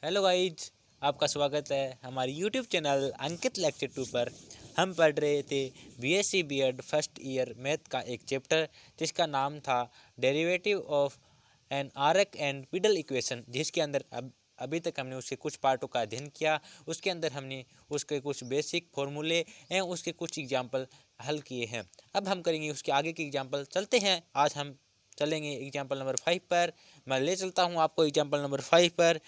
Hello guys, आपका स्वागत है हमारे यूट्यूब चैनल अंकित लेक्चर 2 पर। हम पढ़ रहे थे BSc BEd first year math का एक चैप्टर जिसका नाम था derivative of an arc and pedal equation, जिसके अंदर अभी तक हमने उसके कुछ पार्टों का अध्ययन किया। उसके अंदर हमने उसके कुछ बेसिक फॉर्मूले एवं उसके कुछ एग्जाम्पल हल किए हैं। अब हम करेंगे उसके आगे के एग्जाम्पल। चलते हैं, आज हम चलेंगे एग्जाम्पल नंबर 5 पर। मैं ले चलता हूँ आपको एग्जाम्पल नंबर 5 पर।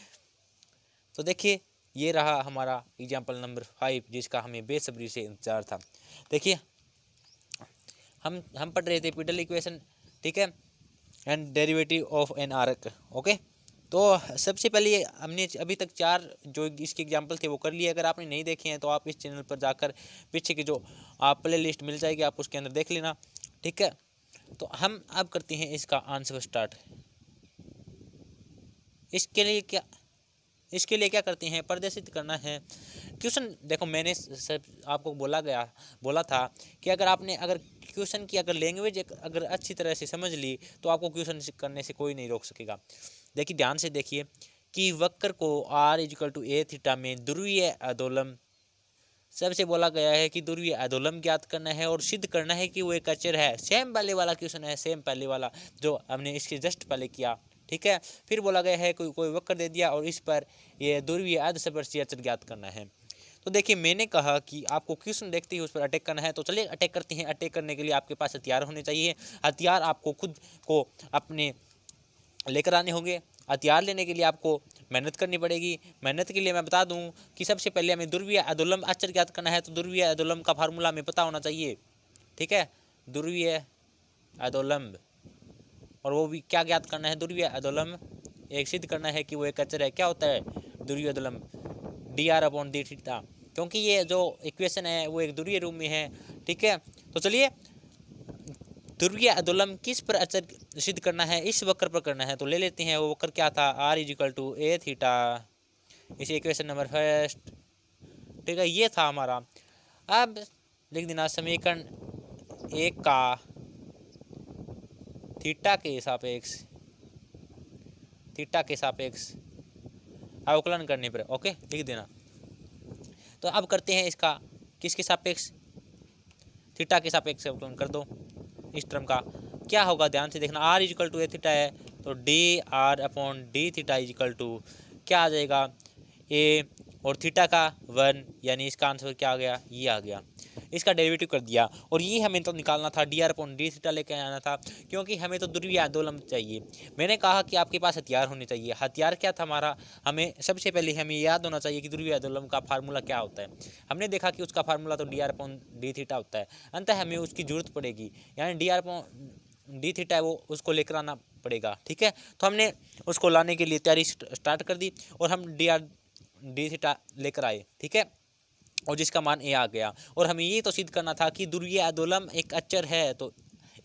तो देखिए, ये रहा हमारा एग्जाम्पल नंबर 5 जिसका हमें बेसब्री से इंतजार था। देखिए, हम पढ़ रहे थे पीडल इक्वेशन, ठीक है, and derivative of an arc. Okay, तो सबसे पहले हमने अभी तक 4 जो इसके एग्जाम्पल थे वो कर लिए। अगर आपने नहीं देखे हैं तो आप इस चैनल पर जाकर पीछे की जो आप प्ले लिस्ट मिल जाएगी, आप उसके अंदर देख लेना, ठीक है। तो हम अब करते हैं इसका आंसर स्टार्ट। इसके लिए क्या करते हैं, प्रदर्शित करना है क्वेश्चन। देखो, मैंने सब आपको बोला था कि अगर क्वेश्चन की लैंग्वेज अगर अच्छी तरह से समझ ली तो आपको क्वेश्चन करने से कोई नहीं रोक सकेगा। देखिए, ध्यान से देखिए कि वक्र को r = a थीटा में ध्रुवीय अधोलंब सबसे बोला गया है कि ध्रुवीय अधोलंब ज्ञात करना है और सिद्ध करना है कि वो एक अचर है। सेम पहले वाला क्वेश्चन है, सेम पहले वाला जो हमने इसके जस्ट पहले किया, ठीक है। फिर बोला गया है कोई वक्र दे दिया और इस पर ये ध्रुवीय अर्धस्पर्शी अचर ज्ञात करना है। तो देखिए, मैंने कहा कि आपको क्वेश्चन देखते ही उस पर अटैक करना है। तो चलिए अटैक करते हैं। अटैक करने के लिए आपके पास हथियार होने चाहिए। हथियार आपको खुद को अपने लेकर आने होंगे। हथियार लेने के लिए आपको मेहनत करनी पड़ेगी। मेहनत के लिए मैं बता दूं कि सबसे पहले हमें ध्रुवीय अधोलंब अचर ज्ञात करना है। तो ध्रुवीय अधोलंब का फार्मूला हमें पता होना चाहिए, ठीक है। ध्रुवीय अधोलंब, और वो भी क्या ज्ञात करना है, ध्रुवीय अधोलंब एक सिद्ध करना है कि वो एक अचर है। क्या होता है ध्रुवीय अधोलंब, dr/d थीटा, क्योंकि ये जो इक्वेशन है वो एक ध्रुवीय रूप में है, ठीक है। तो चलिए, ध्रुवीय अधोलंब किस पर अचर सिद्ध करना है, इस वक्र पर करना है। तो ले लेते हैं, वो वक्र क्या था, r = a थीटा। इसे इक्वेशन नंबर 1, ठीक है, ये था हमारा। अब लिख देना समीकरण 1 का थीटा के सापेक्ष अवकलन करने पर, ओके, लिख देना। तो अब करते हैं इसका किसके सापेक्ष, थीटा के सापेक्ष अवकलन कर दो। इस टर्म का क्या होगा, ध्यान से देखना। r = a थीटा है तो dr/d थीटा = क्या आ जाएगा, a और थीटा का 1, यानी इसका आंसर क्या आ गया, ये आ गया। इसका डेरिवेटिव कर दिया और ये हमें तो निकालना था, dr/d थीटा लेके आना था, क्योंकि हमें तो ध्रुवीय अधोलंब चाहिए। मैंने कहा कि आपके पास हथियार होने चाहिए। हथियार क्या था हमारा, हमें सबसे पहले हमें याद होना चाहिए कि ध्रुवीय अधोलंब का फार्मूला क्या होता है। हमने देखा कि उसका फार्मूला तो dr/d थीटा होता है। अंततः हमें उसकी जरूरत पड़ेगी, यानी dr/d थीटा है वो उसको लेकर आना पड़ेगा, ठीक है। तो हमने उसको लाने के लिए तैयारी स्टार्ट कर दी और हम dr/d थीटा लेकर आए, ठीक है, और जिसका मान a आ गया। और हमें ये तो सिद्ध करना था कि ध्रुवीय अधोलंब एक अचर है। तो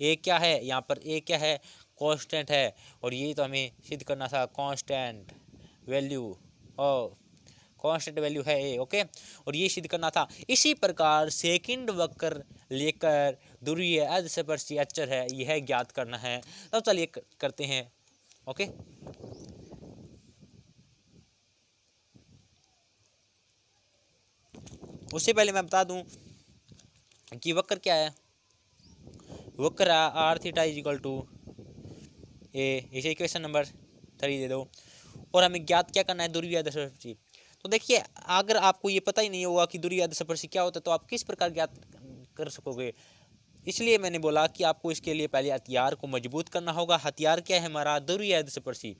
a क्या है, यहाँ पर a क्या है, कांस्टेंट है, और ये तो हमें सिद्ध करना था कांस्टेंट वैल्यू है a, ओके, और ये सिद्ध करना था। इसी प्रकार सेकंड वक्र लेकर ध्रुवीय अर्धस्पर्शी अचर है, यह ज्ञात करना है। तो चलिए करते हैं, ओके। उससे पहले मैं बता दूं कि वक्र क्या है। वक्र r थीटा = a, इसे इक्वेशन नंबर 3 दे दो। और हमें ज्ञात क्या करना है, ध्रुवीय अर्धस्पर्शी। तो देखिए, अगर आपको ये पता ही नहीं होगा कि ध्रुवीय अर्धस्पर्शी क्या होता है तो आप किस प्रकार ज्ञात कर सकोगे। इसलिए मैंने बोला कि आपको इसके लिए पहले हथियार को मजबूत करना होगा। हथियार क्या है हमारा, ध्रुवीय अर्धस्पर्शी।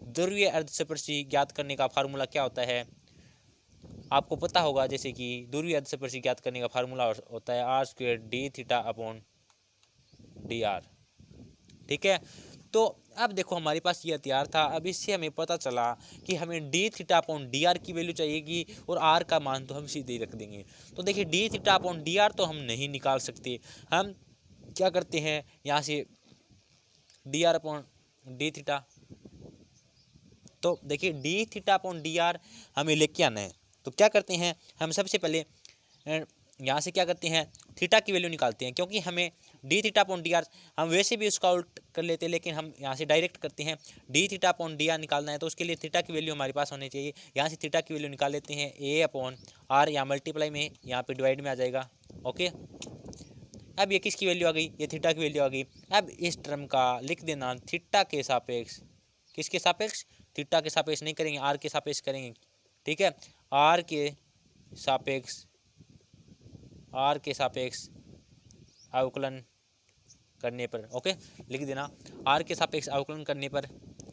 ध्रुवीय अर्धस्पर्शी ज्ञात करने का फार्मूला क्या होता है, आपको पता होगा। जैसे कि ध्रुवीय अर्धस्पर्शी ज्ञात करने का फार्मूला होता है r² dθ/dr, ठीक है। तो अब देखो, हमारे पास ये हथियार था। अब इससे हमें पता चला कि हमें dθ/dr की वैल्यू चाहिएगी और r का मान तो हम सीधे रख देंगे। तो देखिए, dθ/dr तो हम नहीं निकाल सकते। हम क्या करते हैं, यहाँ से dr/dθ, तो देखिए dθ/dr हमें लेके आना है। तो क्या करते हैं, हम सबसे पहले यहाँ से क्या करते हैं, थीटा की वैल्यू निकालते हैं, क्योंकि हमें D theta upon D are हम वैसे भी उसका उल्ट कर लेते हैं, लेकिन हम यहाँ से डायरेक्ट करते हैं। D theta upon D are निकालना है तो उसके लिए थीटा की वैल्यू हमारे पास होनी चाहिए। यहाँ से थीटा की वैल्यू निकाल लेते हैं, ए अपॉन आर, यहाँ मल्टीप्लाई में यहाँ पे डिवाइड में आ जाएगा। ओके, अब ये किसकी वैल्यू आ गई, ये थीटा की वैल्यू आ गई। अब इस टर्म का लिख देना थीटा के सापेक्ष, किसके सापेक्ष, थीटा के सापेक्ष नहीं करेंगे, आर के सापेक्ष करेंगे। ठीक है, आर के सापेक्ष, आर के सापेक्ष अवकलन करने पर, ओके लिख देना, आर के सापेक्ष अवकलन करने पर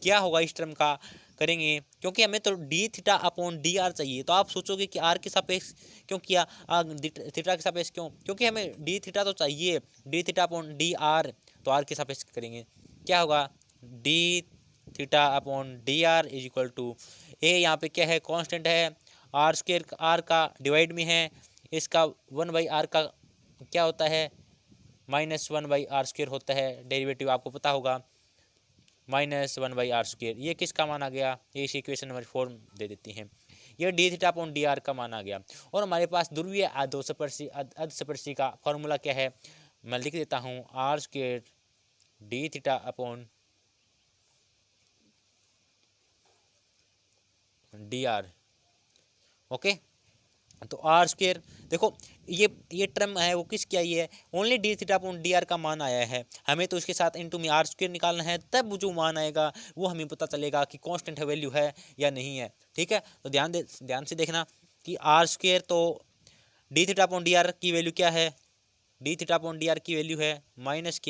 क्या होगा इस टर्म का करेंगे, क्योंकि हमें तो D theta upon D are चाहिए। तो आप सोचोगे कि आर के सापेक्ष क्यों किया, थीटा के सापेक्ष क्यों, क्योंकि हमें डी थीटा तो चाहिए, D theta upon D R, तो आर के सापेक्ष करेंगे। क्या होगा, D theta upon D R is equal to A, यहाँ पे क्या है, कांस्टेंट है, आर स्क्वायर आर का डिवाइड में है, इसका 1/r का क्या होता है, -1/r स्क्वायर होता है, डेरिवेटिव आपको पता होगा, -1/r स्क्वायर। ये किसका मान आ गया, ये इस इक्वेशन नंबर 4 दे देती हैं, ये D theta upon D R का मान आ गया। और हमारे पास ध्रुवीय अधस्पर्शी का फॉर्मूला क्या है, मैं लिख देता हूँ, R square D theta upon D R. Okay, तो आर स्क्वायर देखो ये टर्म है वो किसकी आई है, only D theta upon D R का मान आया है, हमें तो उसके साथ इनटू में आर स्क्वायर निकालना है, तब जो मान आएगा वो हमें पता चलेगा कि कांस्टेंट है वैल्यू है या नहीं है। ठीक है, तो ध्यान से देखना कि आर स्क्वायर तो D theta upon D R की वैल्यू क्या है, D theta upon D R की वैल्यू है -k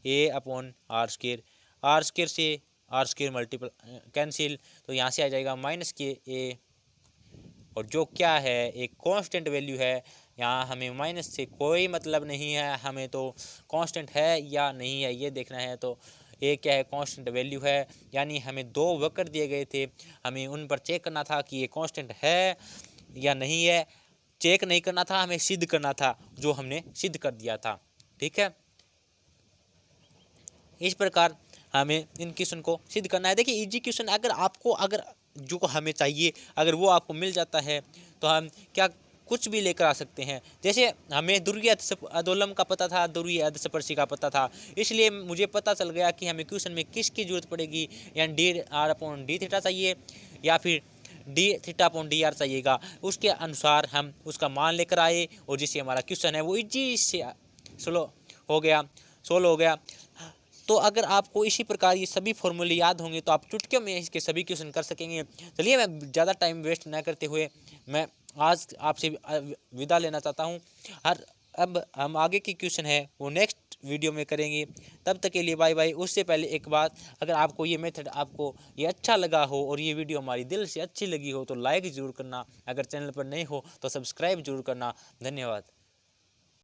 A upon R square, R square से आर स्क्वायर मल्टीपल कैंसिल, तो यहाँ से आ जाएगा -k ए, और जो क्या है एक कांस्टेंट वैल्यू है, यहाँ हमें माइनस से कोई मतलब नहीं है, हमें तो कांस्टेंट है या नहीं है ये देखना है। तो ये क्या है, कांस्टेंट वैल्यू है, यानी हमें 2 वक्र दिए गए थे, हमें उन पर चेक करना था कि ये कांस्टेंट है या नहीं है, चेक नहीं करना था, हमें सिद्ध करना था, जो हमने सिद्ध कर दिया था। ठीक है, इस प्रकार हमें इन क्वेश्चन को सिद्ध करना है। देखिए इजी क्वेश्चन, अगर जो हमें चाहिए अगर वो आपको मिल जाता है तो हम क्या कुछ भी लेकर आ सकते हैं। जैसे हमें ध्रुवीय अधोलंब का पता था, ध्रुवीय अधस्पर्शी का पता था, इसलिए मुझे पता चल गया कि हमें क्वेश्चन में किसकी जरूरत पड़ेगी, यानी D R upon D theta चाहिए या फिर D theta upon D are चाहिएगा। उसके अनुसार हम उसका मान लेकर आए और जिससे हमारा क्वेश्चन है वो इजी से सोल्व हो गया। तो अगर आपको इसी प्रकार ये सभी फॉर्मूले याद होंगे तो आप चुटकियों में इसके सभी क्वेश्चन कर सकेंगे। चलिए मैं ज़्यादा टाइम वेस्ट न करते हुए मैं आज आपसे विदा लेना चाहता हूँ। अब हम आगे की क्वेश्चन है वो नेक्स्ट वीडियो में करेंगे। तब तक के लिए बाय बाय। उससे पहले एक बात, अगर आपको ये मेथड आपको ये अच्छा लगा हो और ये वीडियो हमारी दिल से अच्छी लगी हो तो लाइक ज़रूर करना, अगर चैनल पर नए हो तो सब्सक्राइब जरूर करना। धन्यवाद।